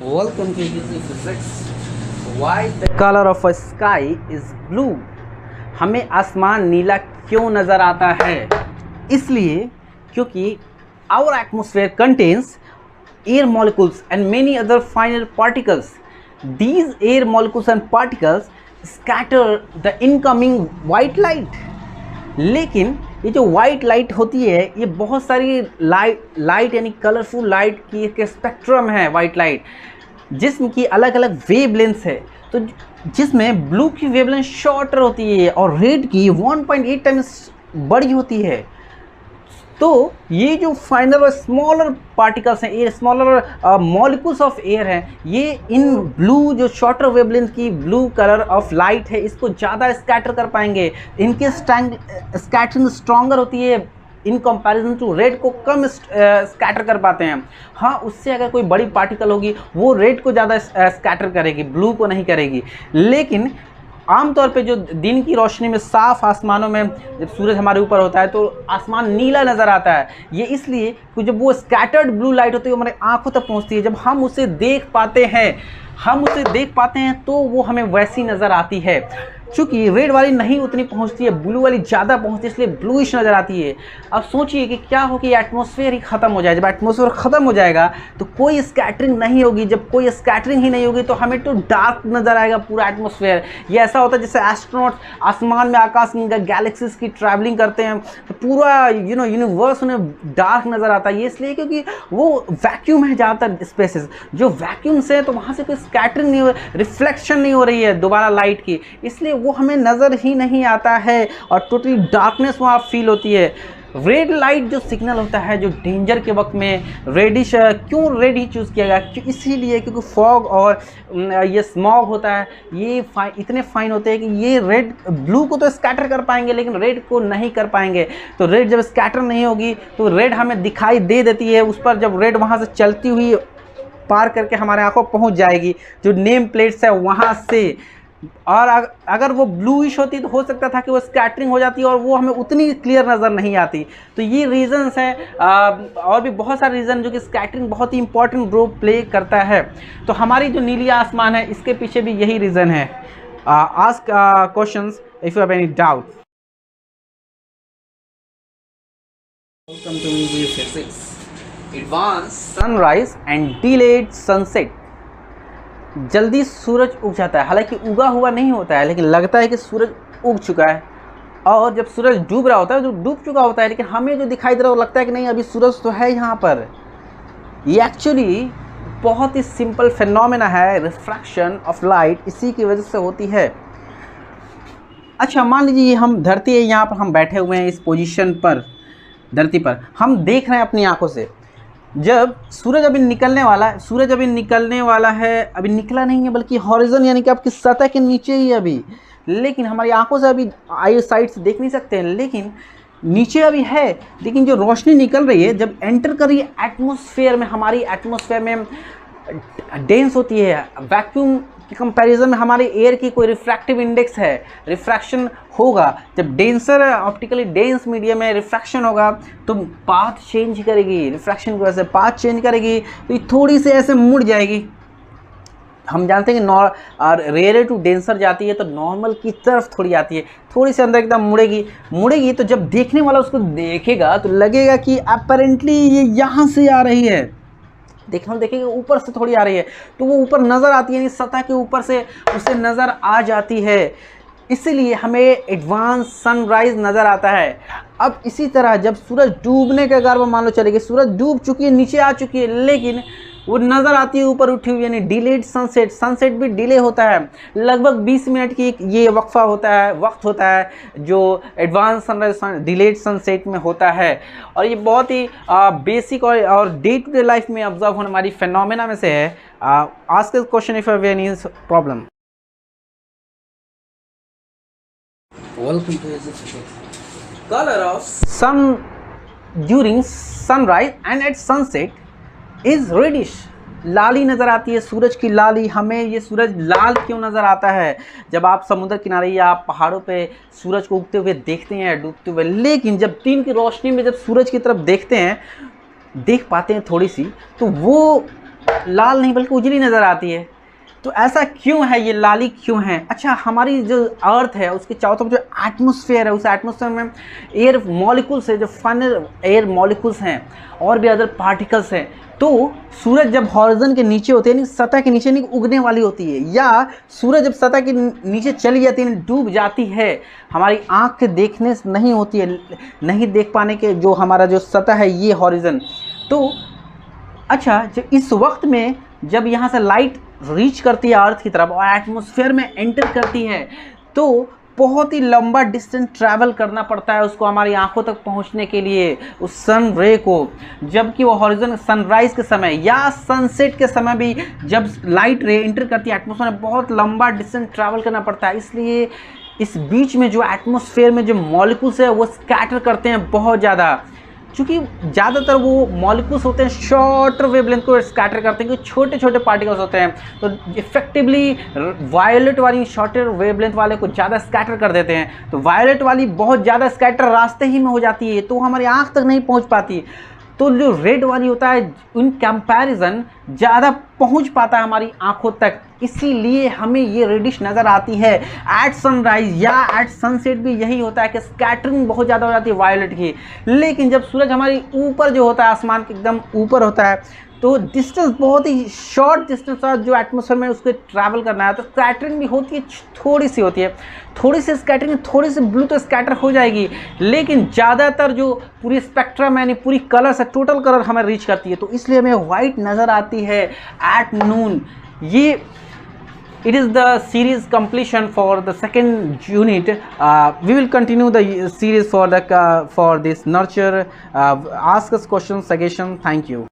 Welcome to Easy Physics. Why the color of a sky is blue? हमें आसमान नीला क्यों नज़र आता है? इसलिए क्योंकि our atmosphere contains air molecules and many other finer particles. These air molecules and particles scatter the incoming white light. लेकिन ये जो वाइट लाइट होती है ये बहुत सारी लाइट यानी कलरफुल लाइट की एक स्पेक्ट्रम है वाइट लाइट, जिसकी अलग अलग वेवलेंथ है। तो जिसमें ब्लू की वेवलेंथ शॉर्टर होती है और रेड की 1.8 टाइम्स बड़ी होती है। तो ये जो फाइनल और स्मॉलर पार्टिकल्स हैं, ये स्मॉलर मॉलिक्यूल्स ऑफ एयर हैं, ये इन ब्लू जो शॉर्टर वेवलेंथ की ब्लू कलर ऑफ लाइट है इसको ज़्यादा स्कैटर कर पाएंगे। इनकी स्कैटरिंग स्ट्रॉन्गर होती है इन कंपैरिजन टू रेड को कम स्कैटर कर पाते हैं। हाँ, उससे अगर कोई बड़ी पार्टिकल होगी वो रेड को ज़्यादा स्कैटर करेगी, ब्लू को नहीं करेगी। लेकिन आमतौर पे जो दिन की रोशनी में साफ आसमानों में जब सूरज हमारे ऊपर होता है तो आसमान नीला नज़र आता है। ये इसलिए कि जब वो स्कैटर्ड ब्लू लाइट होती है वो हमारे आंखों तक पहुंचती है, जब हम उसे देख पाते हैं तो वो हमें वैसी नज़र आती है। चूँकि रेड वाली नहीं उतनी पहुंचती है, ब्लू वाली ज़्यादा पहुंचती है, इसलिए ब्लूइश नज़र आती है। अब सोचिए कि क्या हो कि एटमॉस्फेयर ही ख़त्म हो जाए। जब एटमॉस्फेयर ख़त्म हो जाएगा तो कोई स्कैटरिंग नहीं होगी। जब कोई स्कैटरिंग ही नहीं होगी तो हमें तो डार्क नज़र आएगा पूरा एटमॉस्फेयर। ये ऐसा होता है जैसे एस्ट्रोनॉट आसमान में आकाश में गैलेक्सीज की ट्रैवलिंग करते हैं तो पूरा यूनिवर्स उन्हें डार्क नज़र आता है। ये इसलिए क्योंकि वो वैक्यूम है ज़्यादातर स्पेसेस, जो वैक्यूम से तो वहाँ से कोई स्कैटरिंग नहीं हो, रिफ्लेक्शन नहीं हो रही है दोबारा लाइट की, इसलिए वो हमें नज़र ही नहीं आता है और टोटली डार्कनेस वहाँ फील होती है। रेड लाइट जो सिग्नल होता है जो डेंजर के वक्त में रेडिश, क्यों रेड ही चूज़ किया गया? इसीलिए क्योंकि फॉग और ये स्मॉग होता है, ये इतने फाइन होते हैं कि ये रेड ब्लू को तो स्कैटर कर पाएंगे लेकिन रेड को नहीं कर पाएंगे। तो रेड जब स्कैटर नहीं होगी तो रेड हमें दिखाई दे देती है। उस पर जब रेड वहाँ से चलती हुई पार करके हमारे आंखों पहुँच जाएगी जो नेम प्लेट्स है वहाँ से। और अगर वो ब्लूइश होती तो हो सकता था कि वो स्कैटरिंग हो जाती और वो हमें उतनी क्लियर नज़र नहीं आती। तो ये रीज़न्स हैं और भी बहुत सारे रीज़न जो कि स्कैटरिंग बहुत ही इंपॉर्टेंट रोल प्ले करता है। तो हमारी जो नीली आसमान है इसके पीछे भी यही रीज़न है। Ask questions if you have any doubt. Welcome to easy physics. Advance sunrise and delayed sunset. जल्दी सूरज उग जाता है, हालांकि उगा हुआ नहीं होता है लेकिन लगता है कि सूरज उग चुका है। और जब सूरज डूब रहा होता है जो डूब चुका होता है, लेकिन हमें जो दिखाई दे रहा है वो लगता है कि नहीं अभी सूरज तो है यहाँ पर। ये एक्चुअली बहुत ही सिंपल फिनोमेना है, रिफ्रैक्शन ऑफ लाइट, इसी की वजह से होती है। अच्छा, मान लीजिए ये हम धरती है, यहाँ पर हम बैठे हुए हैं इस पोजीशन पर, धरती पर हम देख रहे हैं अपनी आंखों से। जब सूरज अभी निकलने वाला है, अभी निकला नहीं है बल्कि हॉरिजन यानी कि आपकी सतह के नीचे ही अभी, लेकिन हमारी आंखों से अभी आई साइड से देख नहीं सकते हैं, लेकिन नीचे अभी है। लेकिन जो रोशनी निकल रही है जब एंटर कर रही है एटमॉस्फेयर में, हमारी एटमॉस्फेयर में डेंस होती है। वैक्यूम के कंपैरिजन में हमारे एयर की कोई रिफ्रैक्टिव इंडेक्स है, रिफ्रैक्शन होगा। जब डेंसर ऑप्टिकली डेंस मीडियम में रिफ्रैक्शन होगा तो पाथ चेंज करेगी, रिफ्रैक्शन की वजह से पाथ चेंज करेगी तो ये थोड़ी सी ऐसे मुड़ जाएगी। हम जानते हैं कि रेयर टू डेंसर जाती है तो नॉर्मल की तरफ थोड़ी आती है, थोड़ी सी अंदर एकदम मुड़ेगी। तो जब देखने वाला उसको देखेगा तो लगेगा कि अपेरेंटली ये यहाँ से आ रही है, देखेंगे ऊपर से थोड़ी आ रही है, तो वो ऊपर नज़र आती है, यानी सतह के ऊपर से उसे नज़र आ जाती है। इसीलिए हमें एडवांस सनराइज नज़र आता है। अब इसी तरह जब सूरज डूबने के अगर मान लो चलेगी, सूरज डूब चुकी है, नीचे आ चुकी है, लेकिन वो नज़र आती है ऊपर उठी हुई, यानी डिलेड सनसेट। सनसेट भी डिले होता है, लगभग 20 मिनट की ये वक्त होता है जो एडवांस सनराइज डिलेड सनसेट में होता है। और ये बहुत ही बेसिक और डे टू डे लाइफ में ऑब्जर्व होने वाली फिनोमेना में से है। Ask the question if you have any problem. Welcome to color of sun during sunrise and at sunset is reddish। लाली नज़र आती है, सूरज की लाली। हमें ये सूरज लाल क्यों नज़र आता है? जब आप समुद्र किनारे या आप पहाड़ों पे सूरज को उगते हुए देखते हैं, डूबते हुए, लेकिन जब दिन की रोशनी में जब सूरज की तरफ देख पाते हैं थोड़ी सी, तो वो लाल नहीं बल्कि उजली नज़र आती है। तो ऐसा क्यों है, ये लाली क्यों है? अच्छा, हमारी जो अर्थ है उसके चारों तरफ जो एटमॉस्फेयर है, उस एटमॉस्फेयर में एयर मॉलिक्यूल्स है, जो फन एयर मॉलिक्यूल्स हैं और भी अदर पार्टिकल्स हैं। तो सूरज जब हॉरिजन के नीचे होते हैं, यानी सतह के नीचे नहीं उगने वाली होती है, या सूरज जब सतह के नीचे चली जाती है, डूब जाती है, हमारी आँख के देखने से नहीं होती है, नहीं देख पाने के जो हमारा जो सतह है ये हॉरिजन। तो अच्छा, जब इस वक्त में जब यहाँ से लाइट रीच करती है अर्थ की तरफ और एटमॉस्फेयर में एंटर करती है, तो बहुत ही लंबा डिस्टेंस ट्रैवल करना पड़ता है उसको हमारी आंखों तक पहुंचने के लिए, उस सन रे को। जबकि वो हॉरिजन सनराइज के समय या सनसेट के समय भी जब लाइट रे एंटर करती है एटमॉस्फेयर में, बहुत लंबा डिस्टेंस ट्रैवल करना पड़ता है। इसलिए इस बीच में जो एटमॉस्फेयर में जो मॉलिक्यूल्स है वो स्कैटर करते हैं बहुत ज़्यादा, क्योंकि ज़्यादातर वो मॉलिक्यूल्स होते हैं शॉर्टर वेवलेंथ को स्कैटर करते हैं, क्योंकि छोटे छोटे पार्टिकल्स होते हैं, तो इफेक्टिवली वायलेट वाली शॉर्टर वेवलेंथ वाले को ज़्यादा स्कैटर कर देते हैं। तो वायलेट वाली बहुत ज़्यादा स्कैटर रास्ते ही में हो जाती है, तो हमारी आँख तक नहीं पहुँच पाती। तो जो रेड वाली होता है इन कंपैरिजन ज़्यादा पहुंच पाता है हमारी आंखों तक, इसीलिए हमें ये रेडिश नज़र आती है। एट सनराइज या एट सनसेट भी यही होता है कि स्कैटरिंग बहुत ज़्यादा हो जाती है वायलेट की। लेकिन जब सूरज हमारी ऊपर जो होता है, आसमान के एकदम ऊपर होता है, तो डिस्टेंस बहुत ही शॉर्ट डिस्टेंस जो एटमॉस्फेयर में उसको ट्रैवल करना है, तो स्कैटरिंग भी होती है, थोड़ी सी होती है, थोड़ी सी स्कैटरिंग, थोड़ी सी ब्लू तो स्कैटर हो जाएगी, लेकिन ज़्यादातर जो पूरी स्पेक्ट्रम यानी पूरी कलर्स है, टोटल कलर हमें रीच करती है, तो इसलिए हमें वाइट नज़र आती है एट नून। ये it is the series completion for the second unit. We will continue the series for this nurture, ask us questions, suggestion. Thank you.